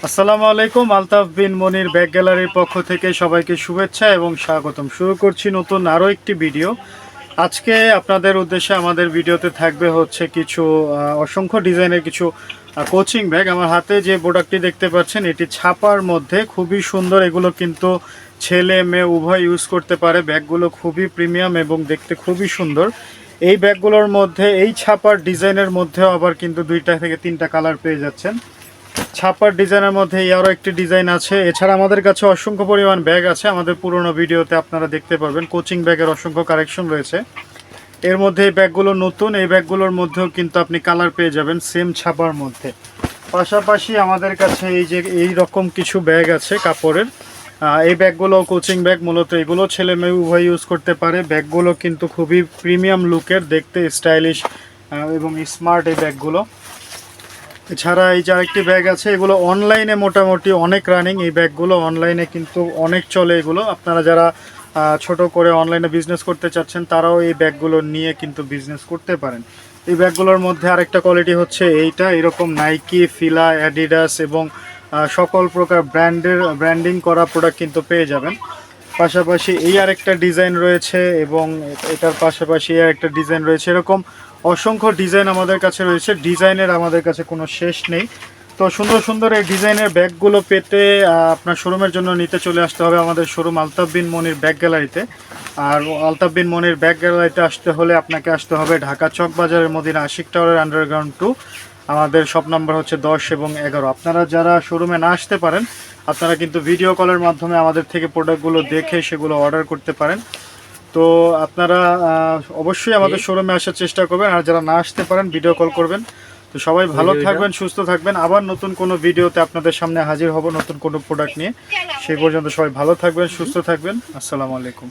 আসসালামু আলাইকুম। আলতাফ বিন মনির ব্যাগ গ্যালারির পক্ষ থেকে সবাইকে শুভেচ্ছা এবং স্বাগতম। শুরু করছি নতুন আরও একটি ভিডিও। আজকে আপনাদের উদ্দেশ্যে আমাদের ভিডিওতে থাকবে হচ্ছে কিছু অসংখ্য ডিজাইনের কিছু কোচিং ব্যাগ। আমার হাতে যে প্রোডাক্টটি দেখতে পাচ্ছেন এটি ছাপার মধ্যে, খুবই সুন্দর। এগুলো কিন্তু ছেলে মেয়ে উভয় ইউজ করতে পারে। ব্যাগগুলো খুবই প্রিমিয়াম এবং দেখতে খুবই সুন্দর। এই ব্যাগগুলোর মধ্যে এই ছাপার ডিজাইনের মধ্যেও আবার কিন্তু 2টা থেকে 3টা কালার পেয়ে যাচ্ছেন। ছাপার ডিজাইনের মধ্যে আরও একটি ডিজাইন আছে। এছাড়া আমাদের কাছে অসংখ্য পরিমাণ ব্যাগ আছে। আমাদের পুরনো ভিডিওতে আপনারা দেখতে পারবেন কোচিং ব্যাগের অসংখ্য কালেকশন রয়েছে। এর মধ্যে এই ব্যাগগুলো নতুন, এই ব্যাগগুলোর মধ্যেও কিন্তু আপনি কালার পেয়ে যাবেন সেম ছাপার মধ্যে। পাশাপাশি আমাদের কাছে এই রকম কিছু ব্যাগ আছে কাপড়ের। এই ব্যাগগুলো কোচিং ব্যাগ, মূলত এগুলো ছেলে মেয়ে উভয় ইউজ করতে পারে। ব্যাগগুলো কিন্তু খুবই প্রিমিয়াম লুকের, দেখতে স্টাইলিশ এবং স্মার্ট এই ব্যাগগুলো। এছাড়া এই যে আরেকটি ব্যাগ আছে, এগুলো অনলাইনে মোটামুটি অনেক রানিং। এই ব্যাগগুলো অনলাইনে কিন্তু অনেক চলে। এগুলো আপনারা যারা ছোট করে অনলাইনে বিজনেস করতে চাচ্ছেন তারাও এই ব্যাগগুলো নিয়ে কিন্তু বিজনেস করতে পারেন। এই ব্যাগগুলোর মধ্যে আরেকটা কোয়ালিটি হচ্ছে এইটা, এরকম নাইকি, ফিলা, অ্যাডিডাস এবং সকল প্রকার ব্র্যান্ডিং করা প্রোডাক্ট কিন্তু পেয়ে যাবেন। পাশাপাশি এই আরেকটা ডিজাইন রয়েছে এবং এটার পাশাপাশি আরেকটা ডিজাইন রয়েছে। এরকম অসংখ্য ডিজাইন আমাদের কাছে রয়েছে। ডিজাইনের আমাদের কাছে কোনো শেষ নেই। তো সুন্দর সুন্দর এই ডিজাইনের ব্যাগগুলো পেতে আপনার শোরুমের জন্য নিতে চলে আসতে হবে আমাদের শোরুম আলতাফ বিন মনির ব্যাগ গ্যালারিতে। আর আলতাফ বিন মনির ব্যাগ গ্যালারিতে আসতে হলে আপনাকে আসতে হবে ঢাকা চক বাজারের মদিনা আশিক টাওয়ারের আন্ডারগ্রাউন্ড 2। আমাদের শপ নাম্বার হচ্ছে 10 এবং 11। আপনারা যারা শোরুমে না আসতে পারেন, আপনারা কিন্তু ভিডিও কলের মাধ্যমে আমাদের থেকে প্রোডাক্টগুলো দেখে সেগুলো অর্ডার করতে পারেন। তো আপনারা অবশ্যই আমাদের শোরুমে আসার চেষ্টা করবেন, আর যারা না আসতে পারেন ভিডিও কল করবেন। তো সবাই ভালো থাকবেন, সুস্থ থাকবেন। আবার নতুন কোনো ভিডিওতে আপনাদের সামনে হাজির হব নতুন কোনো প্রোডাক্ট নিয়ে। সেই পর্যন্ত সবাই ভালো থাকবেন, সুস্থ থাকবেন। আসসালামু আলাইকুম।